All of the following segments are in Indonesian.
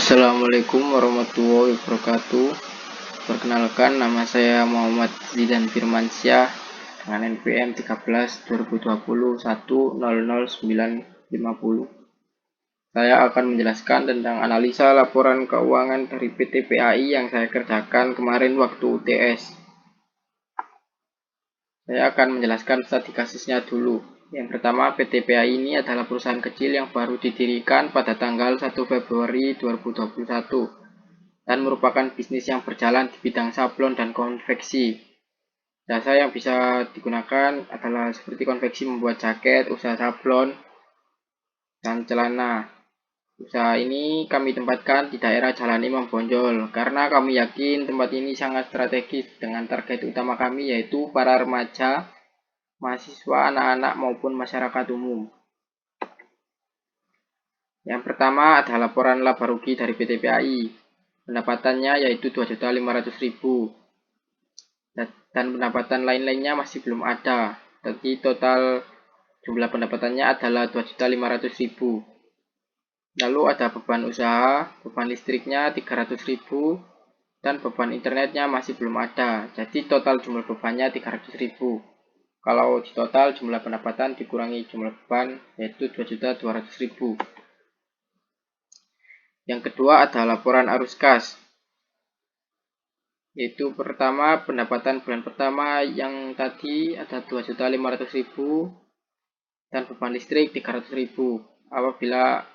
Assalamualaikum warahmatullahi wabarakatuh. Perkenalkan, nama saya Muhammad Zidan Firmansyah dengan NPM 13 2020 1000950. Saya akan menjelaskan tentang analisa laporan keuangan dari PT PAI yang saya kerjakan kemarin waktu UTS. Saya akan menjelaskan studi kasusnya dulu. Yang pertama, PT PAI ini adalah perusahaan kecil yang baru didirikan pada tanggal 1 Februari 2021 dan merupakan bisnis yang berjalan di bidang sablon dan konveksi. Jasa yang bisa digunakan adalah seperti konveksi membuat jaket, usaha sablon, dan celana. Usaha ini kami tempatkan di daerah Jalan Imam Bonjol karena kami yakin tempat ini sangat strategis dengan target utama kami yaitu para remaja, mahasiswa, anak-anak maupun masyarakat umum. Yang pertama adalah laporan laba rugi dari PT PAI. Pendapatannya yaitu 2.500.000 dan pendapatan lain-lainnya masih belum ada. Jadi total jumlah pendapatannya adalah 2.500.000. Lalu ada beban usaha, beban listriknya 300.000 dan beban internetnya masih belum ada. Jadi total jumlah bebannya 300.000. Kalau di total jumlah pendapatan dikurangi jumlah beban yaitu 2.200.000. Yang kedua ada laporan arus kas. Yaitu pertama pendapatan bulan pertama yang tadi ada 2.500.000 dan beban listrik 300.000. Apabila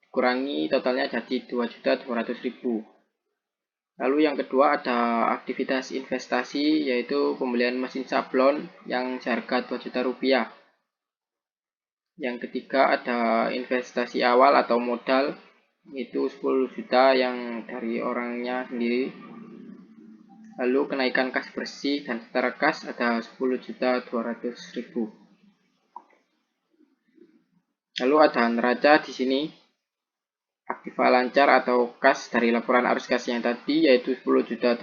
dikurangi totalnya jadi 2.200.000. Lalu yang kedua ada aktivitas investasi yaitu pembelian mesin sablon yang seharga 2 juta rupiah. Yang ketiga ada investasi awal atau modal itu 10 juta yang dari orangnya sendiri. Lalu kenaikan kas bersih dan setara kas ada 10.200.000. Lalu ada neraca di sini. Aktiva lancar atau kas dari laporan arus kas yang tadi yaitu 10.200.000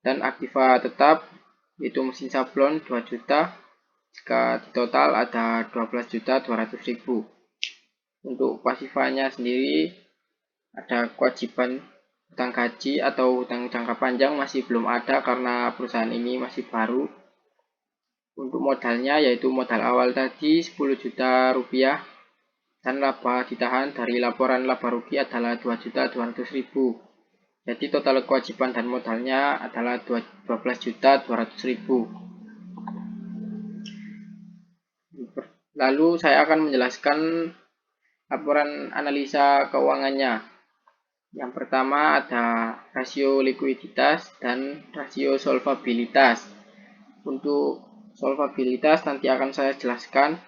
dan aktiva tetap yaitu mesin sablon 2 juta. Jika di total ada 12.200.000. Untuk pasifanya sendiri ada kewajiban hutang gaji atau hutang jangka panjang masih belum ada karena perusahaan ini masih baru. Untuk modalnya yaitu modal awal tadi 10 juta rupiah dan laba ditahan dari laporan laba rugi adalah 2.200.000. Jadi total kewajiban dan modalnya adalah 12.200.000. Lalu saya akan menjelaskan laporan analisa keuangannya. Yang pertama ada rasio likuiditas dan rasio solvabilitas. Untuk solvabilitas nanti akan saya jelaskan.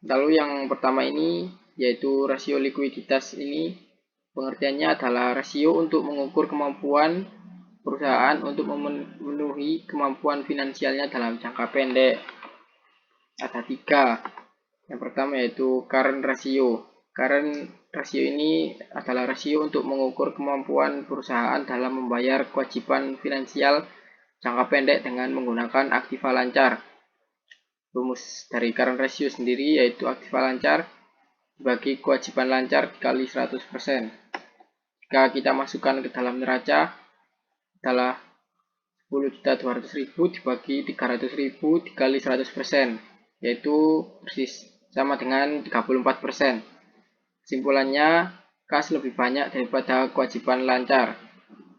Lalu yang pertama ini yaitu rasio likuiditas ini pengertiannya adalah rasio untuk mengukur kemampuan perusahaan untuk memenuhi kemampuan finansialnya dalam jangka pendek. Ada 3. Yang pertama yaitu current ratio. Current ratio ini adalah rasio untuk mengukur kemampuan perusahaan dalam membayar kewajiban finansial jangka pendek dengan menggunakan aktiva lancar. Rumus dari current ratio sendiri yaitu aktiva lancar bagi kewajiban lancar dikali 100%. Jika kita masukkan ke dalam neraca adalah 10.200.000 dibagi 300.000 dikali 100%, yaitu persis sama dengan 34%. Kesimpulannya, kas lebih banyak daripada kewajiban lancar.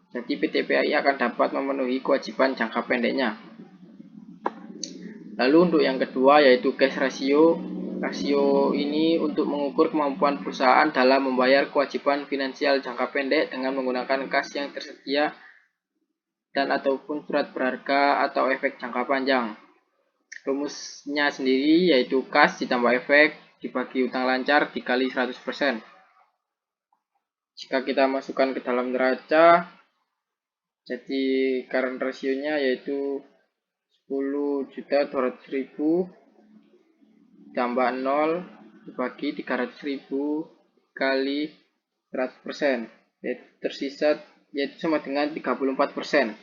Jadi PT PAI akan dapat memenuhi kewajiban jangka pendeknya. Lalu untuk yang kedua yaitu cash ratio. Rasio ini untuk mengukur kemampuan perusahaan dalam membayar kewajiban finansial jangka pendek dengan menggunakan kas yang tersedia dan ataupun surat berharga atau efek jangka panjang. Rumusnya sendiri yaitu kas ditambah efek dibagi utang lancar dikali 100%. Jika kita masukkan ke dalam neraca, jadi current rasionya yaitu 10.200.000 tambah 0 dibagi 300.000 kali 100%, yaitu tersisa yaitu sama dengan 34%.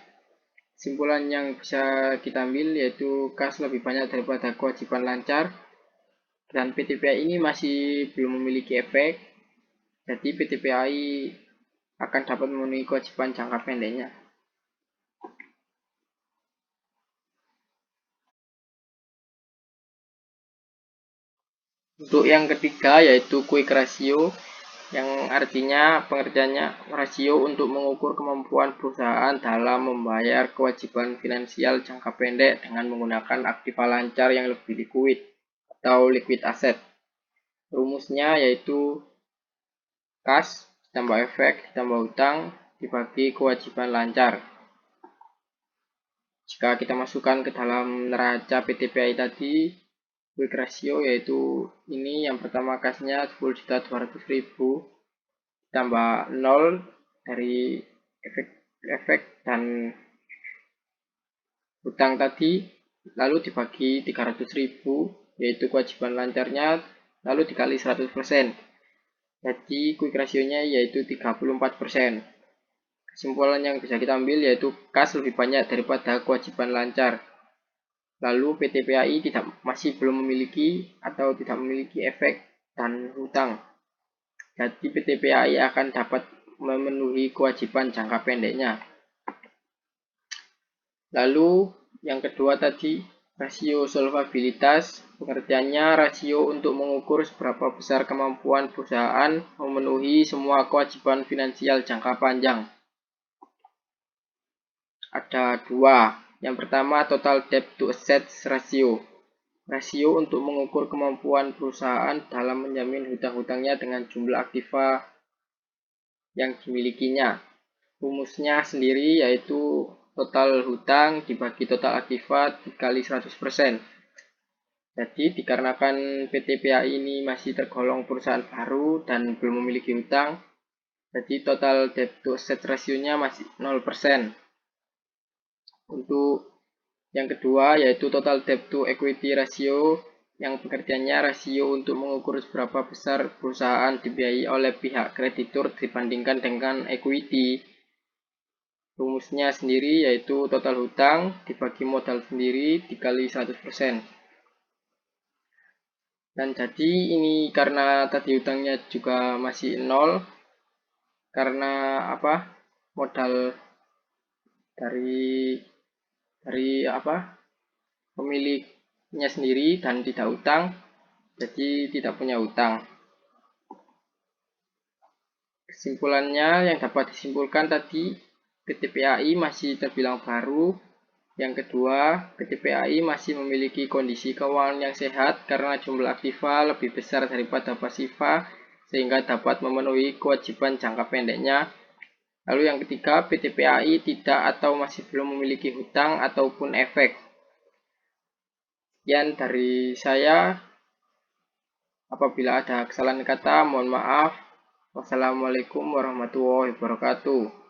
Kesimpulan yang bisa kita ambil yaitu kas lebih banyak daripada kewajiban lancar dan PT PAI ini masih belum memiliki efek. Jadi PT PAI akan dapat memenuhi kewajiban jangka pendeknya. Untuk yang ketiga yaitu quick ratio, yang artinya pengertiannya rasio untuk mengukur kemampuan perusahaan dalam membayar kewajiban finansial jangka pendek dengan menggunakan aktiva lancar yang lebih likuid atau liquid asset. Rumusnya yaitu kas ditambah efek ditambah hutang dibagi kewajiban lancar. Jika kita masukkan ke dalam neraca PT PAI tadi, quick ratio yaitu ini yang pertama kasnya 10.200.000 tambah 0 dari efek dan hutang tadi, lalu dibagi 300.000 yaitu kewajiban lancarnya, lalu dikali 100%. Jadi quick ratio-nya yaitu 34%. Kesimpulan yang bisa kita ambil yaitu kas lebih banyak daripada kewajiban lancar. Lalu PT PAI masih belum memiliki atau tidak memiliki efek dan hutang. Jadi PT PAI akan dapat memenuhi kewajiban jangka pendeknya. Lalu yang kedua tadi, rasio solvabilitas, pengertiannya rasio untuk mengukur seberapa besar kemampuan perusahaan memenuhi semua kewajiban finansial jangka panjang. Ada dua. Yang pertama total debt to assets ratio. Rasio untuk mengukur kemampuan perusahaan dalam menjamin hutang-hutangnya dengan jumlah aktiva yang dimilikinya. Rumusnya sendiri yaitu total hutang dibagi total aktiva dikali 100%. Jadi dikarenakan PT PAI ini masih tergolong perusahaan baru dan belum memiliki hutang, jadi total debt to asset ratio-nya masih 0%. Untuk yang kedua yaitu total debt to equity ratio, yang pengertiannya rasio untuk mengukur seberapa besar perusahaan dibiayai oleh pihak kreditur dibandingkan dengan equity. Rumusnya sendiri yaitu total hutang dibagi modal sendiri dikali 100%. Dan jadi ini karena tadi hutangnya juga masih 0, karena modal dari pemiliknya sendiri dan tidak hutang, jadi tidak punya hutang. Kesimpulannya yang dapat disimpulkan tadi, PT PAI masih terbilang baru. Yang kedua, PT PAI masih memiliki kondisi keuangan yang sehat karena jumlah aktiva lebih besar daripada pasiva sehingga dapat memenuhi kewajiban jangka pendeknya. Lalu yang ketiga, PT PAI tidak atau masih belum memiliki hutang ataupun efek. Sekian dari saya. Apabila ada kesalahan kata, mohon maaf. Wassalamualaikum warahmatullahi wabarakatuh.